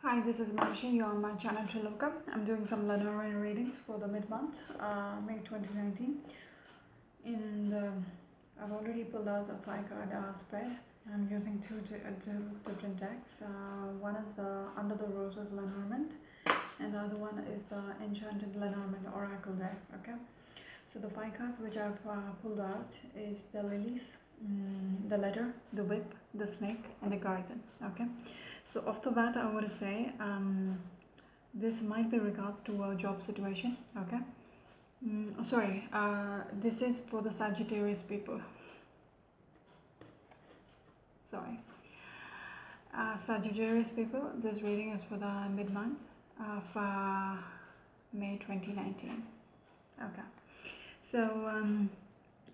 Hi, this is Marshi. You're on my channel to look up. I'm doing some Lenormand readings for the mid-month, May 2019. In the, I've already pulled out a 5 card spread. I'm using two different decks. One is the Under the Roses Lenormand, and the other one is the Enchanted Lenormand Oracle deck. Okay, so the 5 cards which I've pulled out is the Lilies, the Letter, the Whip, the Snake, and the Garden. Okay, so off the bat, I want to say this might be regards to a job situation. Okay, sorry, this is for the Sagittarius people. Sorry, Sagittarius people. This reading is for the mid-month of May 2019. Okay, so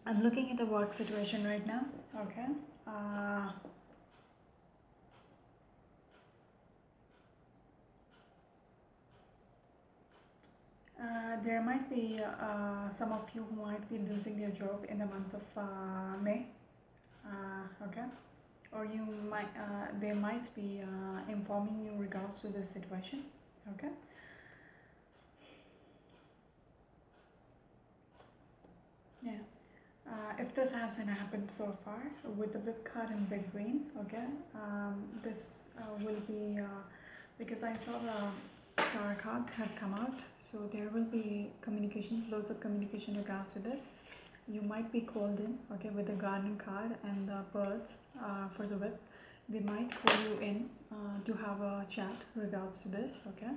I'm looking at the work situation right now. Okay. There might be some of you who might be losing their job in the month of May. Okay, or you might they might be informing you regards to this situation. Okay. Yeah. If this hasn't happened so far with the whip card and big green, okay, this will be because I saw the star cards have come out, so there will be communication, loads of communication regards to this. You might be called in, okay, with the garden card and the birds for the whip. They might call you in to have a chat regards to this, okay.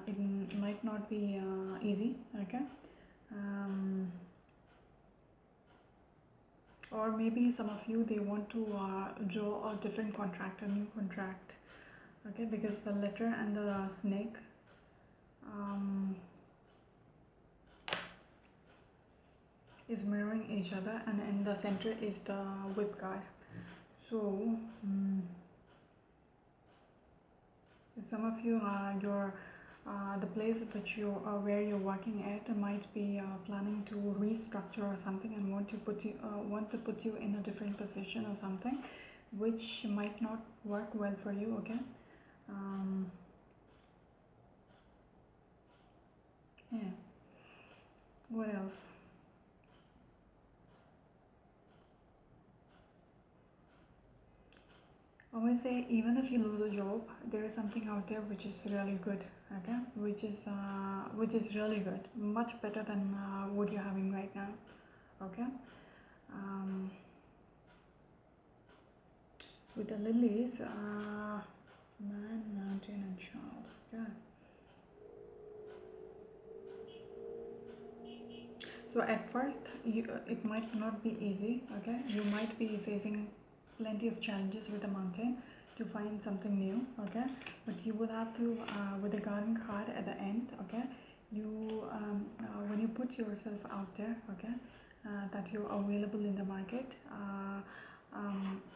It might not be easy, okay. Or maybe some of you, they want to draw a different contract, a new contract, okay, because the letter and the snake um, is mirroring each other, and in the center is the whip card. So some of you, the place that you where you're working at might be planning to restructure or something, and want to put you in a different position or something, which might not work well for you. Okay. um, yeah, what else? I want to say, even if you lose a job, there is something out there which is really good. Okay, which is really good, much better than what you're having right now. Okay. um, with the lilies, man, mountain, and child. Okay. So at first, it might not be easy. Okay, you might be facing plenty of challenges with the mountain to find something new. Okay, but you will have to, with the garden card at the end. Okay, you when you put yourself out there. Okay, that you're available in the market.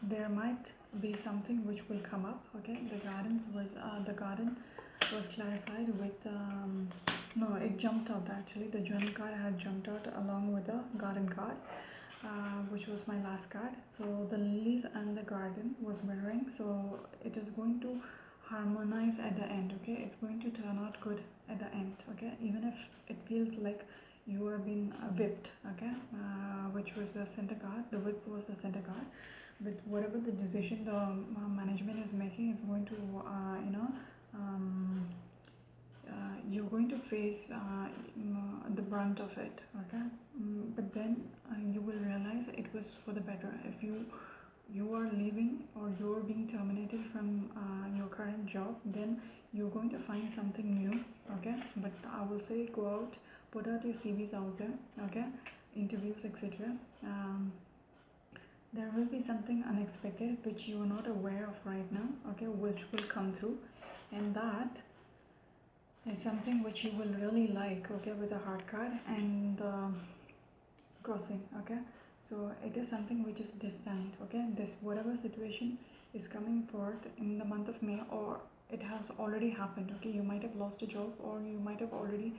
There might be something which will come up. Okay, the garden was clarified with no, it jumped out actually. The journal card had jumped out along with the garden card, which was my last card. So the lilies and the garden was mirroring, so it is going to harmonize at the end. Okay, it's going to turn out good at the end. Okay, even if it feels like you have been whipped. Okay, which was the center card. The whip was the center card. But whatever the decision the management is making, it's going to um, you're going to face the brunt of it. Okay. But then you will realize it was for the better. If you are leaving, or you're being terminated from your current job, then you're going to find something new. Okay, but I will say, go out, put out your CVs out there. Okay, interviews, etc. There will be something unexpected which you are not aware of right now. Okay, which will come through, and that is something which you will really like. Okay, with a heart card and crossing. Okay, so it is something which is destined. Okay, this whatever situation is coming forth in the month of May, or it has already happened. Okay, you might have lost a job, or you might have already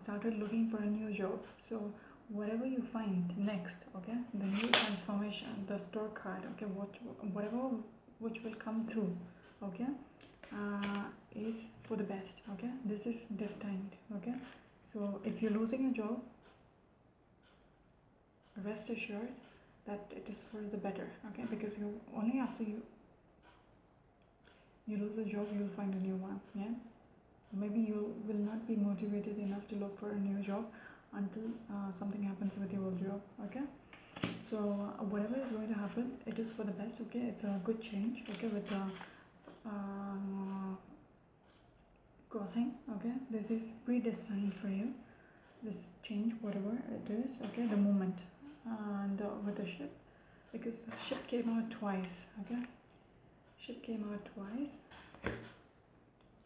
started looking for a new job. So whatever you find next, okay, the new transformation, the store card, okay, whatever which will come through, okay, is for the best. Okay, this is destined. Okay, so if you're losing a job, rest assured that it is for the better. Okay, because you only after you lose a job, you'll find a new one. Yeah, maybe you will not be motivated enough to look for a new job until something happens with your old job. Okay, so whatever is going to happen, it is for the best. Okay, it's a good change. Okay, with the crossing. Okay, this is predestined for you, this change, whatever it is. Okay, the moment. And with the ship, because the ship came out twice. Okay, ship came out twice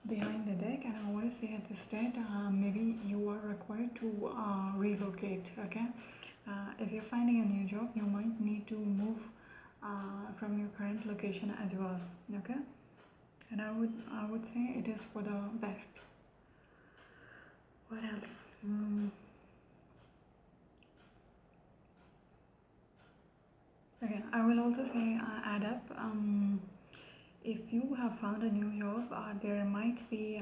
behind the deck, and I want to say at this state, maybe you are required to relocate. Okay, if you're finding a new job, you might need to move from your current location as well. Okay, and I would say it is for the best. What else? Okay, I will also say add up. If you have found a new job, there might be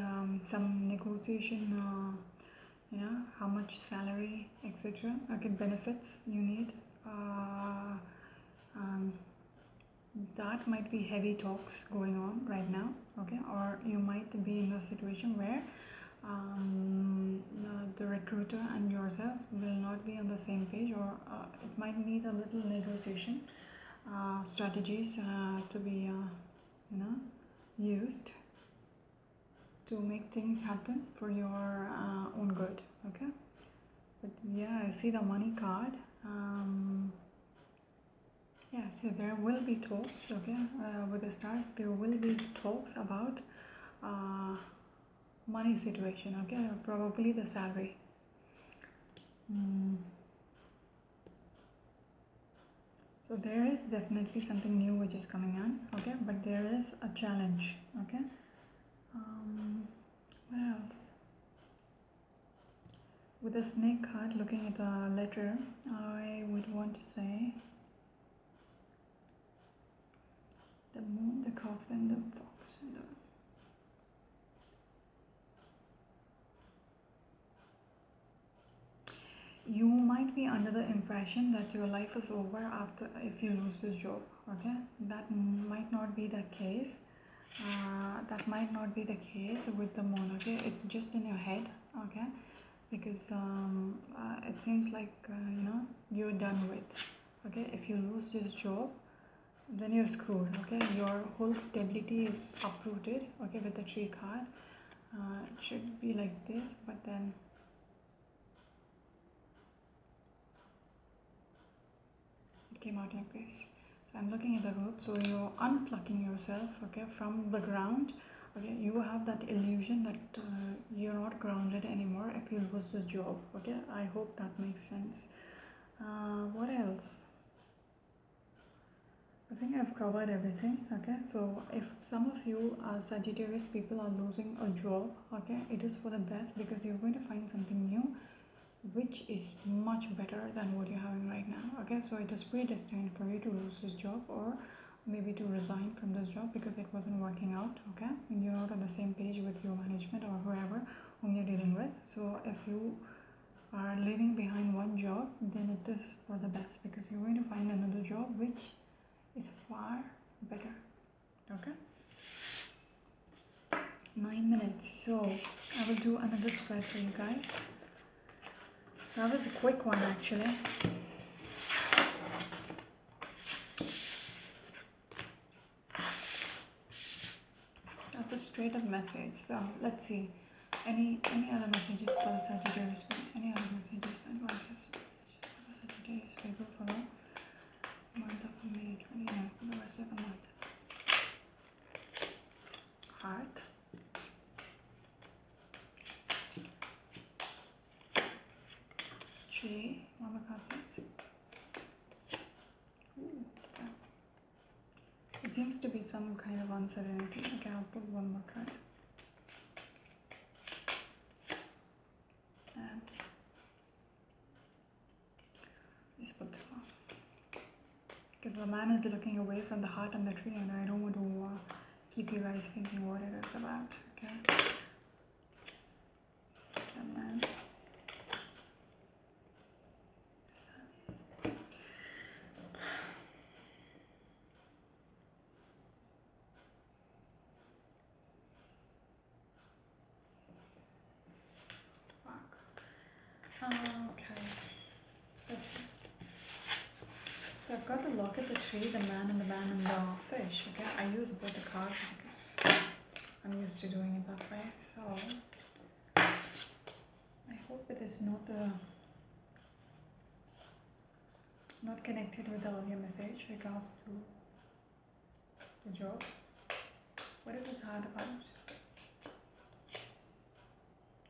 some negotiation. How much salary, etc. Okay, benefits you need. Um, that might be heavy talks going on right now. Okay, or you might be in a situation where the recruiter and yourself will not be on the same page, or it might need a little negotiation strategies to be used to make things happen for your own good. Okay, but yeah, I see the money card. Yeah, so there will be talks. Okay, with the stars, there will be talks about uh, money situation. Okay, probably the salary. So there is definitely something new which is coming on. Okay, but there is a challenge. Okay, what else? With the snake card, looking at the letter, I would want to say the moon, the coffin, the fox, and the you might be under the impression that your life is over after if you lose this job. Okay, that might not be the case. That might not be the case with the moon. Okay, it's just in your head. Okay, because it seems like you're done with. Okay, if you lose this job, then you're screwed. Okay, your whole stability is uprooted. Okay, with the tree card, it should be like this, but then came out like this. So I'm looking at the root, so you're unplugging yourself, okay, from the ground. Okay, you have that illusion that you're not grounded anymore if you lose the job. Okay, I hope that makes sense. What else? I think I've covered everything. Okay, so if some of you Sagittarius people are losing a job, okay, it is for the best, because you're going to find something new which is much better than what you're having right now. Okay, so it is predestined for you to lose this job, or maybe to resign from this job because it wasn't working out. Okay, and you're not on the same page with your management or whoever whom you're dealing with. So if you are leaving behind one job, then it is for the best, because you're going to find another job which is far better. Okay, 9 minutes, so I will do another spread for you guys. That was a quick one actually. That's a straight up message. So let's see. Any other messages for the Sagittarius? Any other messages, advices for the Sagittarius people for the month of May 29, for the rest of the month? Heart. Tree. One more card, please. Ooh, okay. It seems to be some kind of uncertainty. Okay, I'll put one more card. And just put two more. Because the man is looking away from the heart and the tree, and I don't want to keep you guys thinking what it is about. Okay. And then okay. Let's see. So I've got the lock at the tree, the man and the fish. Okay, I use both the cards because I'm used to doing it that way. So I hope it is not connected with the earlier message regards to the job. What is this heart about?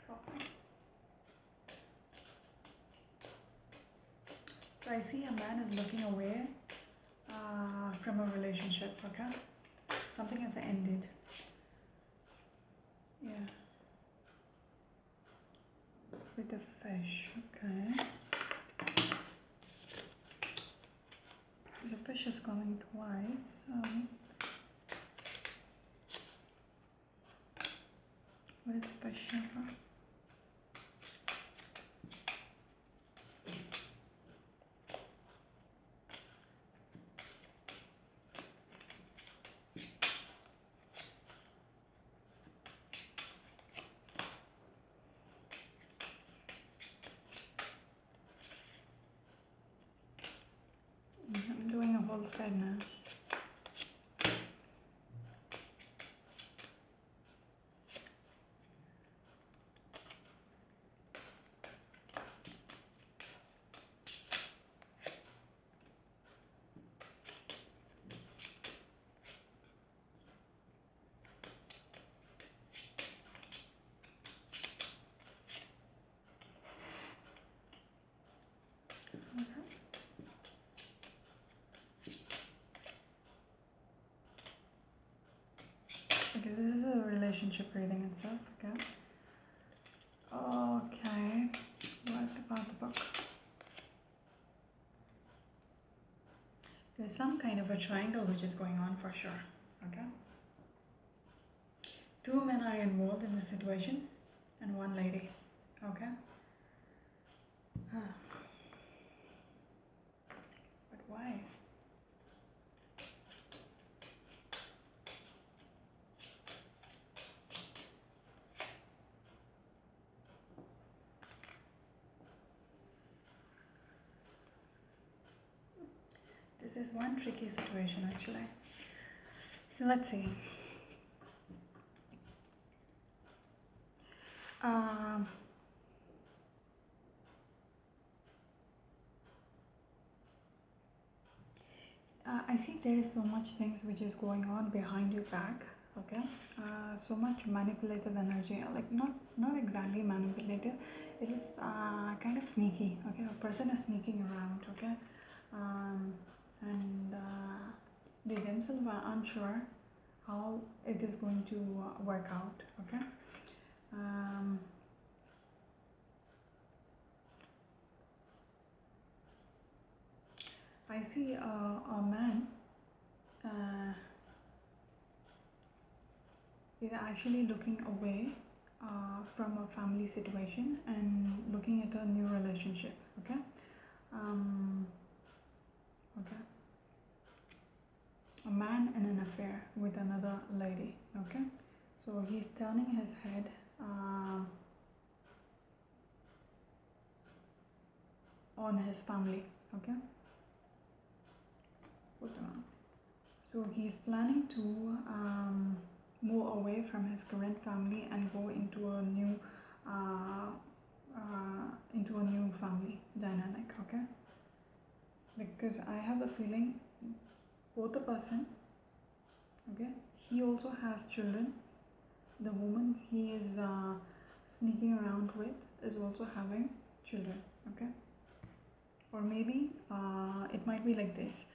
Okay. So I see a man is looking away from a relationship. Okay, something has ended. Yeah. With the fish. Okay. The fish is coming twice. What is the fish here for? I'm doing a whole spread now. Okay, this is a relationship reading itself, okay? Okay, what about the book? There's some kind of a triangle which is going on for sure, okay? Two men are involved in the situation and one lady, okay? But why? This is one tricky situation actually. So let's see. Um, I think there is so much things which is going on behind your back, okay? So much manipulative energy, like not exactly manipulative. It is kind of sneaky, okay? A person is sneaking around, okay? And they themselves are unsure how it is going to work out, okay? I see a man is actually looking away from a family situation and looking at a new relationship, okay? Okay. A man in an affair with another lady, okay? So he's turning his head on his family, okay? Put them on. So he's planning to move away from his current family and go into a new family dynamic, okay? Because I have a feeling both the person, okay, he also has children. The woman he is sneaking around with is also having children, okay? Or maybe it might be like this.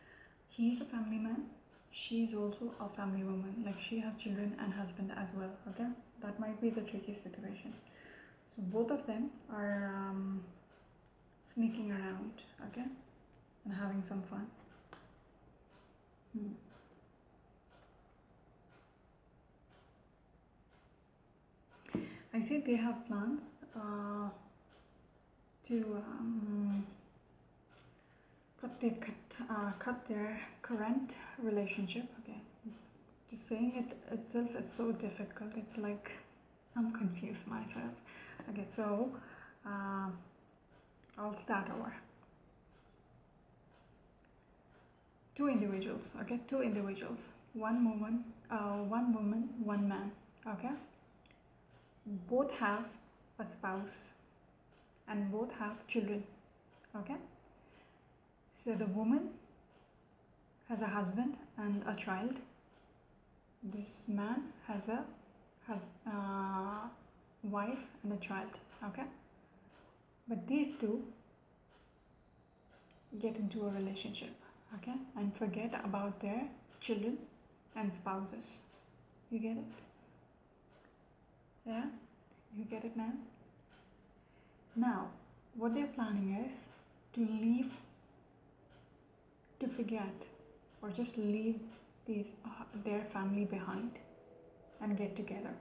He's a family man, she's also a family woman, like she has children and husband as well, okay? That might be the tricky situation. So both of them are sneaking around, okay, and having some fun. I see they have plans to cut their current relationship. Okay, just saying it itself is so difficult. It's like I'm confused myself. Okay, so I'll start over. Two individuals. Okay, two individuals. One woman, one man. Okay, both have a spouse and both have children. Okay, so the woman has a husband and a child. This man has a wife and a child. Okay, but these two get into a relationship. Okay, and forget about their children and spouses. You get it? Yeah, you get it now. Now what they're planning is to leave, to forget, or just leave these their family behind and get together.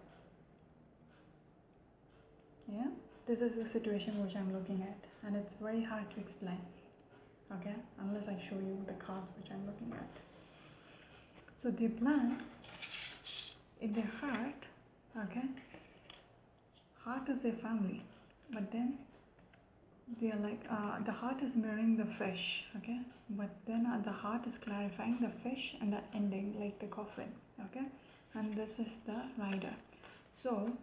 Yeah, this is the situation which I'm looking at, and it's very hard to explain. Okay, unless I show you the cards which I'm looking at. So they plan in their heart. Okay, heart is their family, but then they are like the heart is mirroring the fish. Okay, but then the heart is clarifying the fish and the ending, like the coffin. Okay, and this is the rider. So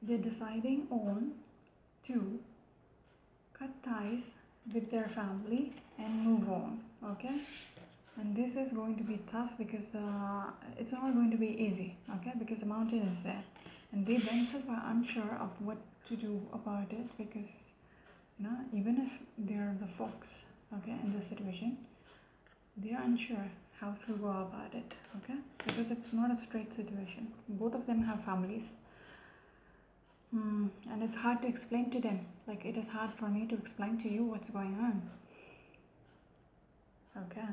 they're deciding on to cut ties with their family and move on. Okay, and this is going to be tough because it's not going to be easy. Okay, because the mountain is there and they themselves are unsure of what to do about it, because even if they're the fox, okay, in this situation, they are unsure how to go about it. Okay, because it's not a straight situation. Both of them have families. And it's hard to explain to them. Like, it is hard for me to explain to you what's going on. Okay,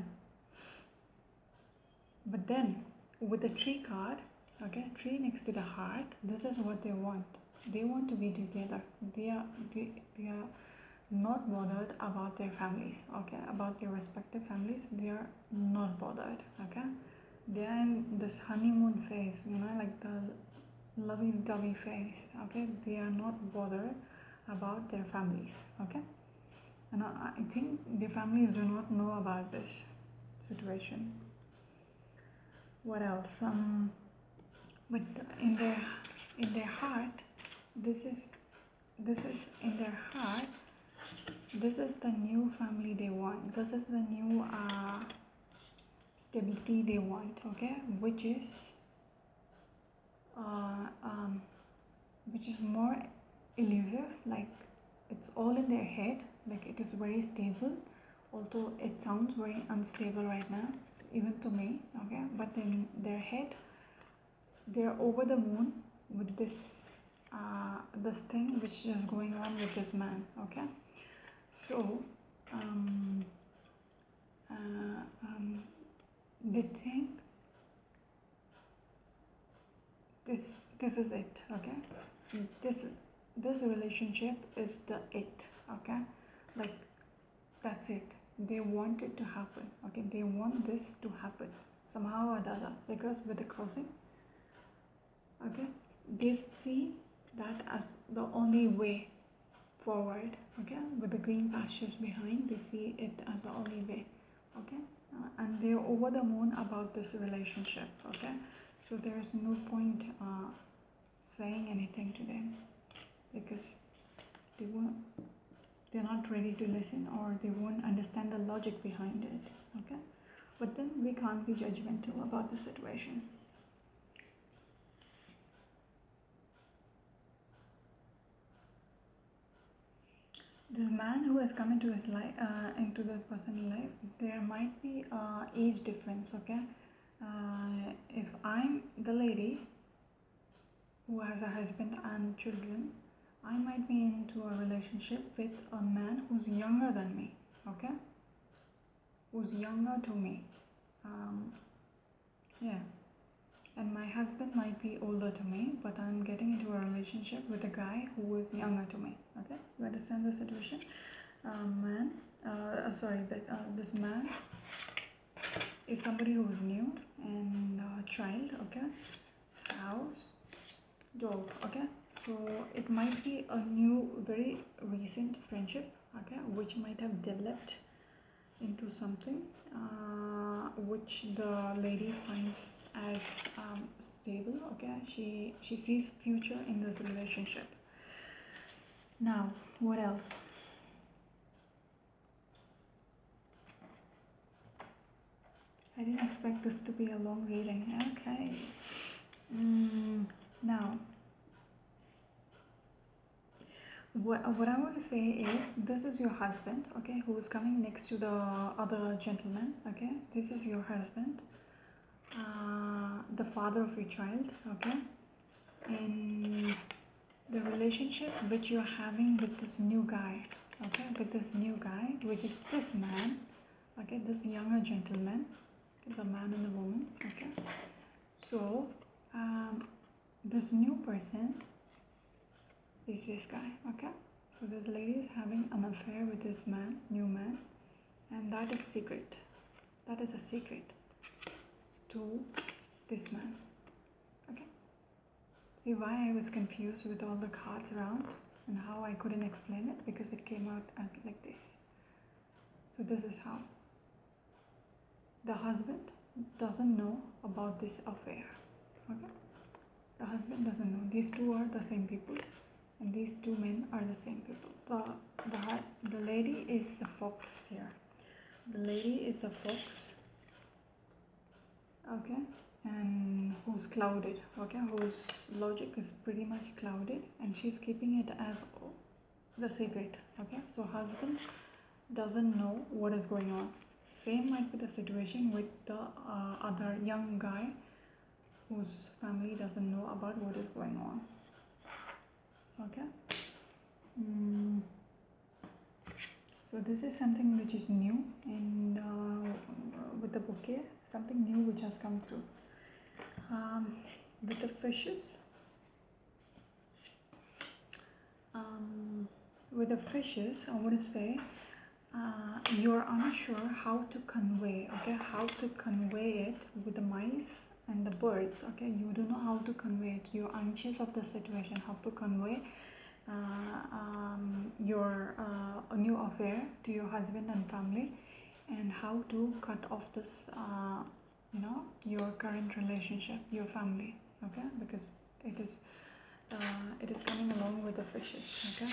but then with the tree card, okay, tree next to the heart, this is what they want. They want to be together. They are not bothered about their families. Okay, about their respective families, they are not bothered. Okay, they are in this honeymoon phase, like the lovey-dovey phase. Okay, they are not bothered about their families. Okay, and I think their families do not know about this situation. What else? But in their heart, this is in their heart. This is the new family they want. This is the new stability they want. Okay, which is more elusive. Like, it's all in their head. Like, it is very stable, although it sounds very unstable right now, even to me. Okay, but in their head, they're over the moon with this thing which is going on with this man. Okay, so they think this is it. Okay, this relationship is the it. Okay, like, that's it. They want it to happen. Okay, they want this to happen somehow or the other, because with the crossing, okay, they see that as the only way forward. Okay, with the green pastures behind, they see it as the only way. Okay, and they're over the moon about this relationship. Okay, so there is no point saying anything to them, because they're not ready to listen, or they won't understand the logic behind it. Okay, but then we can't be judgmental about the situation. This man who has come into his life, into the person's life, there might be age difference. Okay, if I'm the lady who has a husband and children, I might be into a relationship with a man who's younger than me. Okay, who's younger to me. Yeah, and my husband might be older to me, but I'm getting into a relationship with a guy who is younger to me. Okay, you understand the situation? This man is somebody who is new, and child, okay, house, dog, okay. So it might be a new, very recent friendship, okay, which might have developed into something which the lady finds as stable, okay. She sees future in this relationship. Now, what else? I didn't expect this to be a long reading. Okay. Now, what I want to say is, this is your husband, okay, who is coming next to the other gentleman, okay. This is your husband, the father of your child, okay. And the relationship which you're having with this new guy, okay, with this new guy, which is this man, okay, this younger gentleman, the man and the woman, okay. So this new person is this guy, okay. So this lady is having an affair with this man, new man, and that is secret. That is a secret to this man, okay. See why I was confused with all the cards around and how I couldn't explain it, because it came out as like this. So this is how the husband doesn't know about this affair, okay. The husband doesn't know. These two are the same people, and these two men are the same people. The lady is the fox here. The lady is a fox, okay, and who's clouded, okay, whose logic is pretty much clouded, and she's keeping it as the secret, okay. So husband doesn't know what is going on. Same might be the situation with the other young guy whose family doesn't know about what is going on, okay. So this is something which is new, and with the bouquet, something new which has come through. With the fishes, I want to say you're unsure how to convey, okay, how to convey it with the mice and the birds, okay. You don't know how to convey it. You're anxious of the situation, how to convey your new affair to your husband and family, and how to cut off this your current relationship, your family, okay, because it is coming along with the fishes, okay.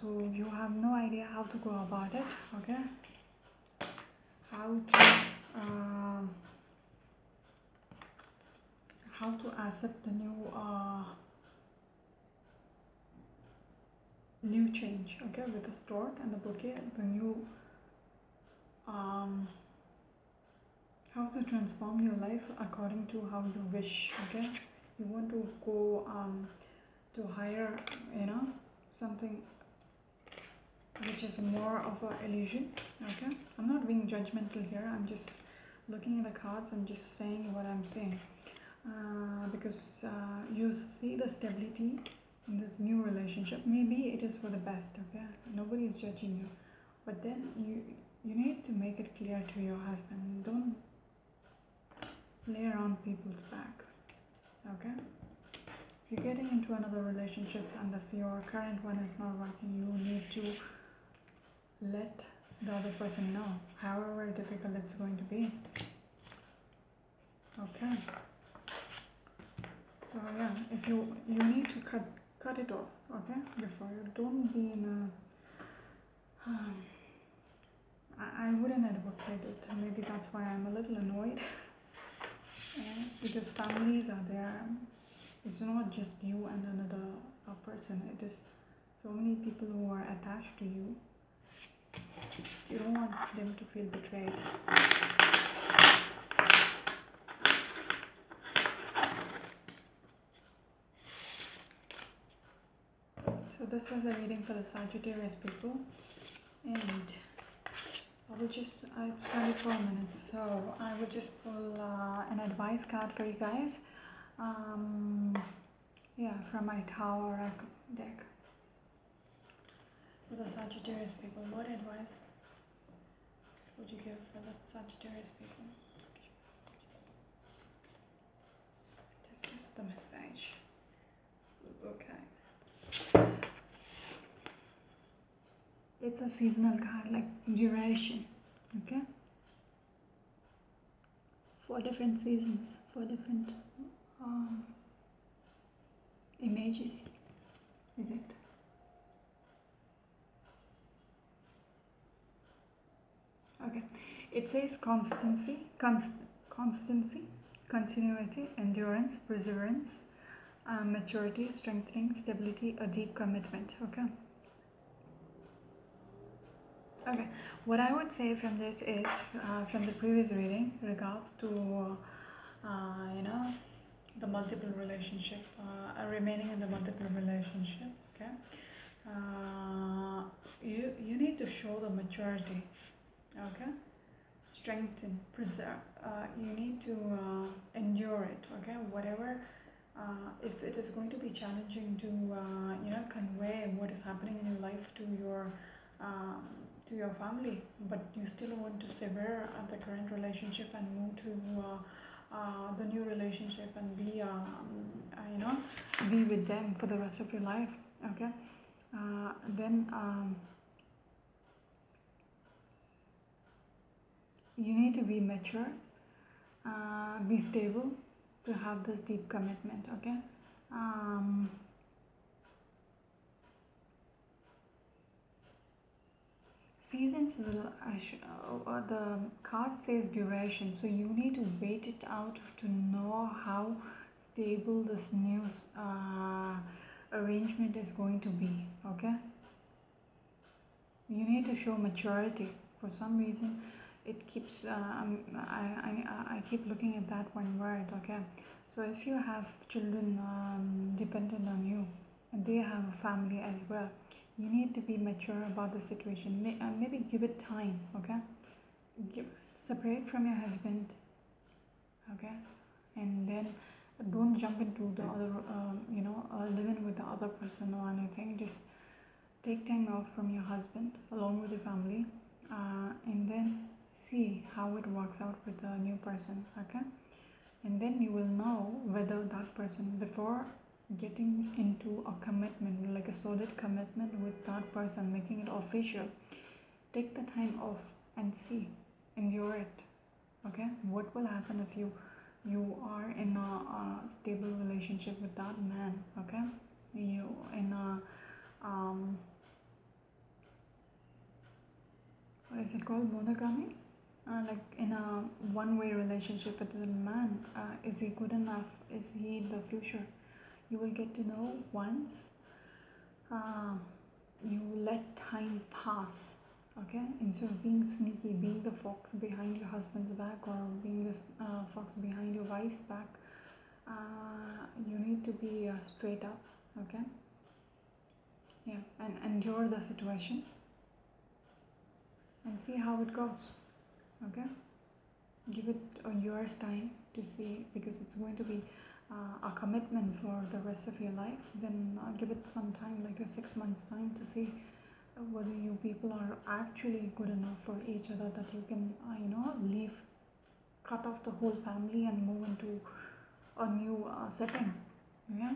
So you have no idea how to go about it, okay, how to accept the new change, okay, with the stork and the bouquet, the new how to transform your life according to how you wish, okay. You want to go to higher, something which is more of an illusion, okay. I'm not being judgmental here, I'm just looking at the cards and just saying what I'm saying, because you see the stability in this new relationship. Maybe it is for the best, okay. Nobody is judging you, but then you need to make it clear to your husband. Don't lay around people's back, okay. If you're getting into another relationship and if your current one is not working, you need to let the other person know, however difficult it's going to be, okay. So yeah, if you need to cut it off, okay, before. You don't be in a I wouldn't advocate it. Maybe that's why I'm a little annoyed. Because families are there. It's not just you and another person. It is so many people who are attached to you. You don't want them to feel betrayed. So this was the reading for the Sagittarius people, and will just, it's 24 minutes, so I will just pull an advice card for you guys. Yeah, from my Tower Oracle deck. For the Sagittarius people, what advice would you give for the Sagittarius people? This is the message. Okay. It's a seasonal card, like duration. Okay. For different seasons, for different images, is it? Okay. It says constancy, constancy, continuity, endurance, perseverance, maturity, strengthening, stability, a deep commitment. Okay. Okay. What I would say from this is, from the previous reading, regards to, you know, the multiple relationship, remaining in the multiple relationship. Okay. You need to show the maturity. Okay. Strengthen, preserve. You need to endure it. Okay. Whatever. If it is going to be challenging to convey what is happening in your life um, to your family, but you still want to sever the current relationship and move to the new relationship and be with them for the rest of your life. Okay. Then you need to be mature, be stable to have this deep commitment. Okay. Seasons will, the card says duration, so you need to wait it out to know how stable this new arrangement is going to be. Okay. You need to show maturity. For some reason, it keeps. I keep looking at that one word. Okay. So if you have children dependent on you, and they have a family as well, you need to be mature about the situation. Maybe give it time. Okay. Separate from your husband. Okay. And then don't jump into the other. Living with the other person or anything. Just take time off from your husband along with your family, and then see how it works out with the new person. Okay. And then you will know whether that person, before getting into a commitment, like a solid commitment with that person, making it official, take the time off and see, endure it. Okay. What will happen if you are in a stable relationship with that man? Okay. You in a is it called monogamy? Like in a one-way relationship with a man, is he good enough? Is he in the future? You will get to know once you let time pass. Okay. Instead of being sneaky, being the fox behind your husband's back, or being the fox behind your wife's back, you need to be straight up. Okay. Yeah. And endure the situation and see how it goes. Okay. Give it a year's time to see, because it's going to be a commitment for the rest of your life. Then give it some time, like a 6 months time, to see whether you people are actually good enough for each other, that you can leave, cut off the whole family and move into a new setting. Yeah.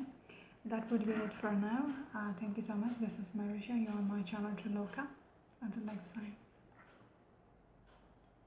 That would be it for now. Thank you so much. This is Marisha. You're on my channel Triloka. Until next time.